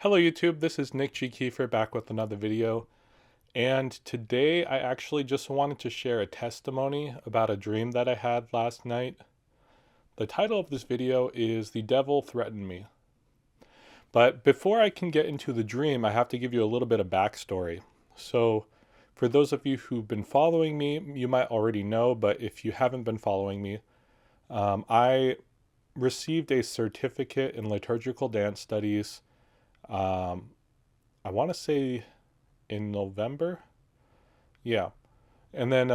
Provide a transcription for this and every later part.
Hello YouTube, this is Nick G. Kiefer back with another video. And today I actually just wanted to share a testimony about a dream that I had last night. The title of this video is The Devil Threatened Me. But before I can get into the dream, I have to give you a little bit of backstory. So for those of you who've been following me, you might already know, but if you haven't been following me, I received a certificate in liturgical dance studies. Um, I want to say in November. Yeah. And then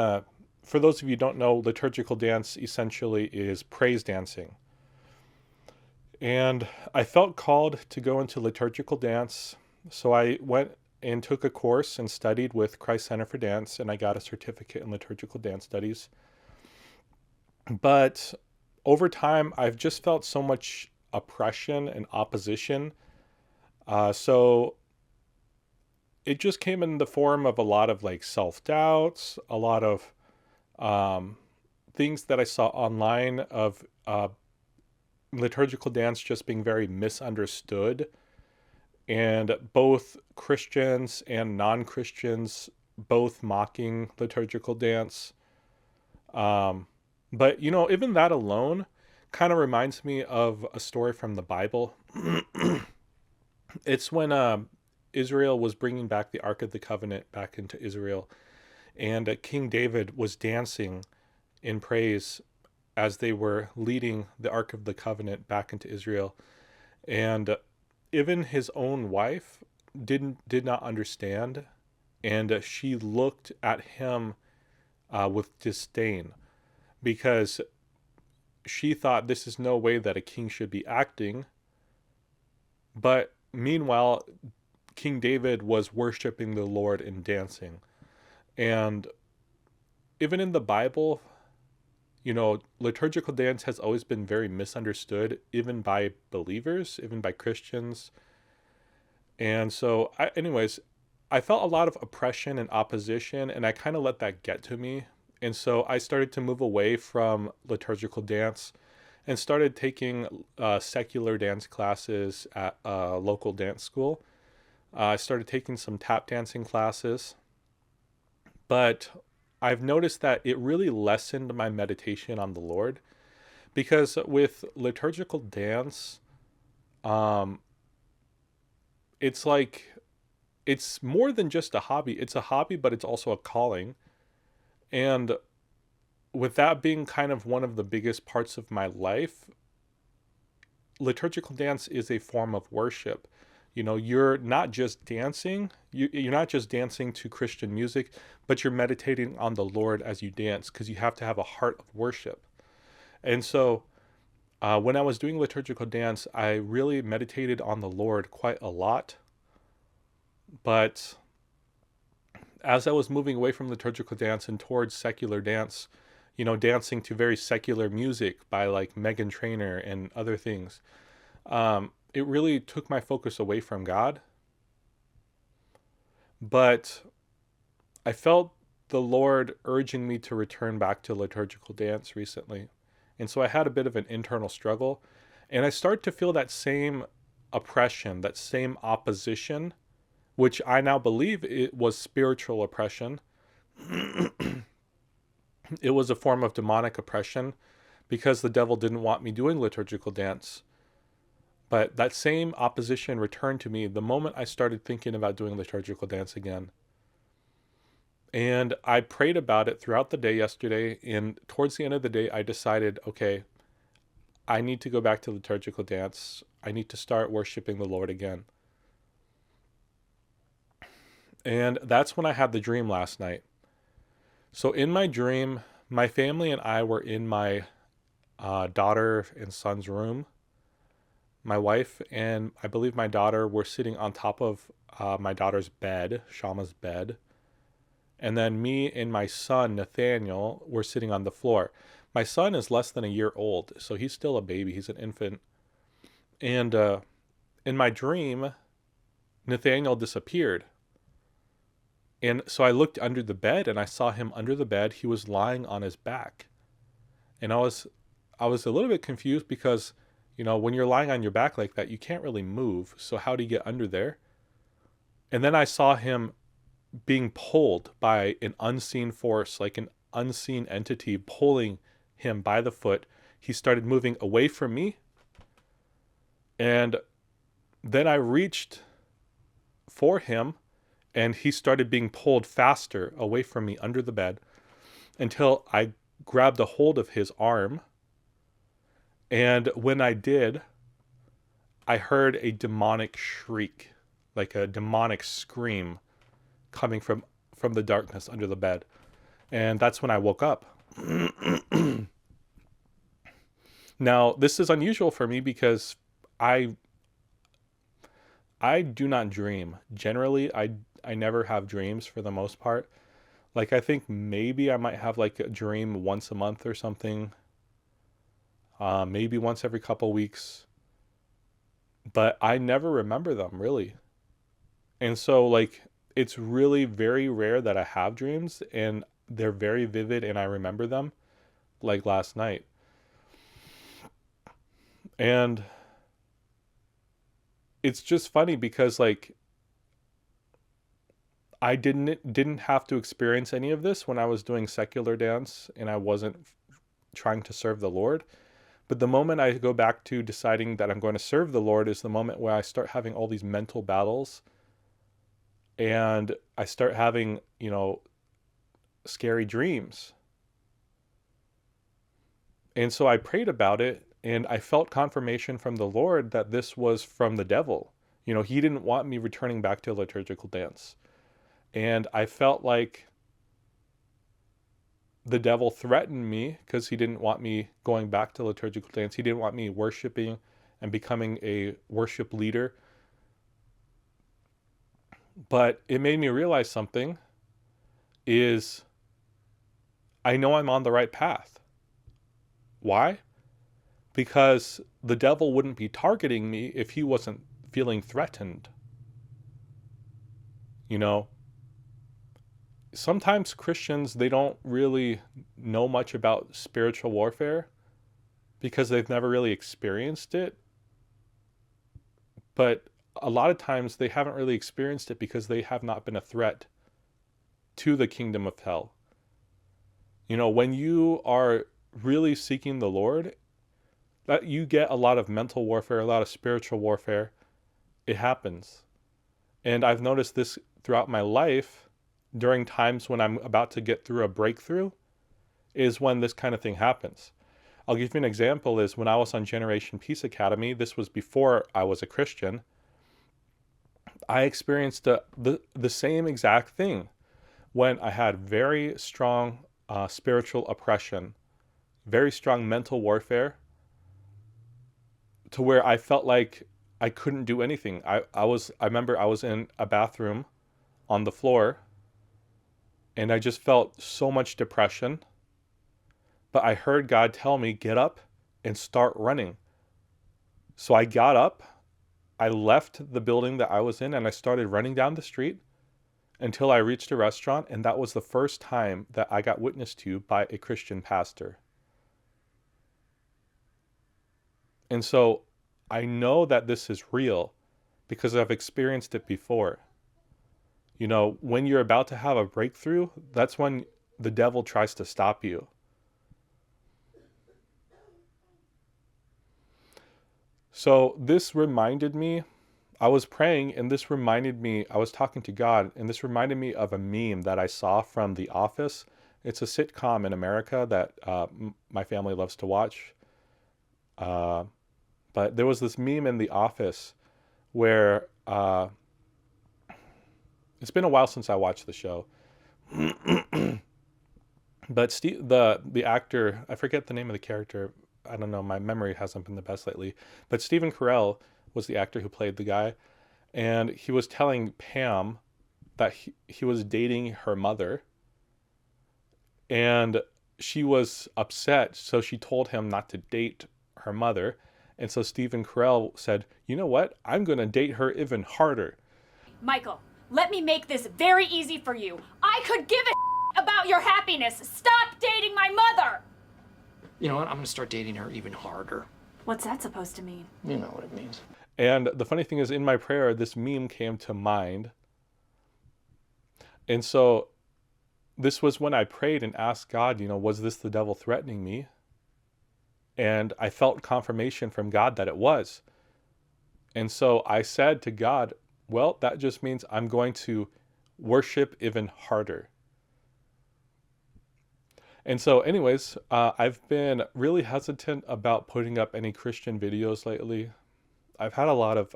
for those of you who don't know, liturgical dance essentially is praise dancing. And I felt called to go into liturgical dance. So I went and took a course and studied with Christ Center for Dance, and I got a certificate in liturgical dance studies. But over time, I've just felt so much oppression and opposition. So it just came in the form of a lot of like self doubts, a lot of um, things that I saw online of liturgical dance just being very misunderstood, and both Christians and non Christians both mocking liturgical dance. Um, but, even that alone kind of reminds me of a story from the Bible. It's when Israel was bringing back the Ark of the Covenant back into Israel, and King David was dancing in praise as they were leading the Ark of the Covenant back into Israel. And even his own wife did not understand, and she looked at him with disdain because she thought this is no way that a king should be acting. But meanwhile, King David was worshiping the Lord and dancing. And even in the Bible, liturgical dance has always been very misunderstood, even by believers, even by Christians. And so, anyways, I felt a lot of oppression and opposition, and I kind of let that get to me. And so I started to move away from liturgical dance and started taking secular dance classes at a local dance school. I started taking some tap dancing classes, but I've noticed that it really lessened my meditation on the Lord, because with liturgical dance, um, it's like it's more than just a hobby. It's a hobby, but it's also a calling. And with that being kind of one of the biggest parts of my life, liturgical dance is a form of worship. You're not just dancing, you're not just dancing to Christian music, but you're meditating on the Lord as you dance, because you have to have a heart of worship. And so when I was doing liturgical dance, I really meditated on the Lord quite a lot. But as I was moving away from liturgical dance and towards secular dance, dancing to very secular music by like Meghan Trainor and other things, it really took my focus away from God. But I felt the Lord urging me to return back to liturgical dance recently. And so I had a bit of an internal struggle. And I started to feel that same oppression, that same opposition, which I now believe it was spiritual oppression. It was a form of demonic oppression because the devil didn't want me doing liturgical dance. But that same opposition returned to me the moment I started thinking about doing liturgical dance again. And I prayed about it throughout the day yesterday. And towards the end of the day, I decided, okay, I need to go back to liturgical dance. I need to start worshiping the Lord again. And that's when I had the dream last night. So in my dream, my family and I were in my daughter and son's room. My wife and I believe my daughter were sitting on top of my daughter's bed, Shama's bed. And then me and my son, Nathaniel, were sitting on the floor. My son is less than a year old, so he's still a baby. He's an infant. And in my dream, Nathaniel disappeared. And so I looked under the bed and I saw him under the bed. He was lying on his back. And I was a little bit confused because, You know, when you're lying on your back like that, you can't really move. So how do you get under there? And then I saw him being pulled by an unseen force, like an unseen entity pulling him by the foot. He started moving away from me. And then I reached for him, and he started being pulled faster away from me under the bed until I grabbed a hold of his arm. And when I did, I heard a demonic shriek, like a demonic scream coming from the darkness under the bed. And that's when I woke up. Now, this is unusual for me because I do not dream. Generally, I never have dreams for the most part. Like, I think maybe I might have like a dream once a month or something. Maybe once every couple weeks. But I never remember them, really. And so, like, it's really very rare that I have dreams, and they're very vivid and I remember them, like last night. And it's just funny because, like, I didn't have to experience any of this when I was doing secular dance and I wasn't trying to serve the Lord. But the moment I go back to deciding that I'm going to serve the Lord is the moment where I start having all these mental battles, and I start having, you know, scary dreams. And so I prayed about it, and I felt confirmation from the Lord that this was from the devil. You know, he didn't want me returning back to liturgical dance. And I felt like the devil threatened me because he didn't want me going back to liturgical dance. He didn't want me worshiping and becoming a worship leader. But it made me realize something is I know I'm on the right path. Why? Because the devil wouldn't be targeting me if he wasn't feeling threatened. You know, sometimes Christians, they don't really know much about spiritual warfare because they've never really experienced it. But a lot of times they haven't really experienced it because they have not been a threat to the kingdom of hell. You know, when you are really seeking the Lord, that you get a lot of mental warfare, a lot of spiritual warfare. It happens. And I've noticed this throughout my life during times when I'm about to get through a breakthrough is when this kind of thing happens. I'll give you an example is when I was on Generation Peace Academy, this was before I was a Christian, I experienced the same exact thing when I had very strong spiritual oppression, very strong mental warfare, to where I felt like I couldn't do anything. I remember I was in a bathroom on the floor and I just felt so much depression. But I heard God tell me, get up and start running. So I got up, I left the building that I was in, and I started running down the street until I reached a restaurant. And that was the first time that I got witnessed to by a Christian pastor. And so I know that this is real because I've experienced it before. You know, when you're about to have a breakthrough, that's when the devil tries to stop you. So this reminded me, I was praying and this reminded me, I was talking to God and this reminded me of a meme that I saw from The Office. It's a sitcom in America that my family loves to watch. But there was this meme in The Office where it's been a while since I watched the show. But the actor, I forget the name of the character. I don't know, my memory hasn't been the best lately. But Stephen Carell was the actor who played the guy. And he was telling Pam that he was dating her mother. And she was upset, so she told him not to date her mother. And so Stephen Carell said, you know what? I'm going to date her even harder. Michael, let me make this very easy for you. I could give a about your happiness. Stop dating my mother! You know what? I'm gonna start dating her even harder. What's that supposed to mean? You know what it means. And the funny thing is, in my prayer, this meme came to mind. And so this was when I prayed and asked God, was this the devil threatening me? And I felt confirmation from God that it was. And so I said to God, well, that just means I'm going to worship even harder. And so anyways, I've been really hesitant about putting up any Christian videos lately. I've had a lot of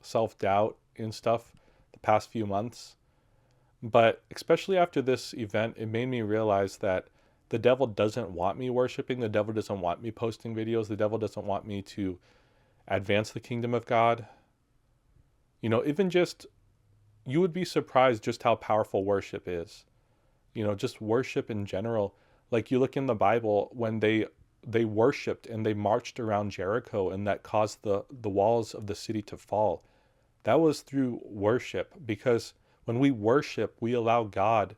self-doubt and stuff the past few months. But especially after this event, it made me realize that the devil doesn't want me worshiping. The devil doesn't want me posting videos. The devil doesn't want me to advance the kingdom of God. Even just, you would be surprised just how powerful worship is. Just worship in general. Like you look in the Bible when they worshiped and they marched around Jericho, and that caused the walls of the city to fall. That was through worship, because when we worship, we allow God,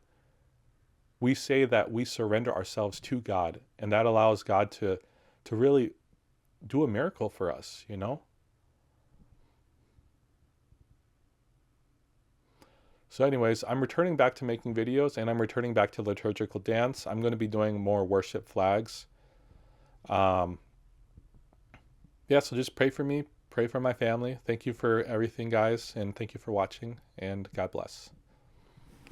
we say that we surrender ourselves to God, and that allows God to really do a miracle for us, So anyways, I'm returning back to making videos, and I'm returning back to liturgical dance. I'm going to be doing more worship flags. Yeah, so just pray for me, pray for my family. Thank you for everything, guys, and thank you for watching, and God bless.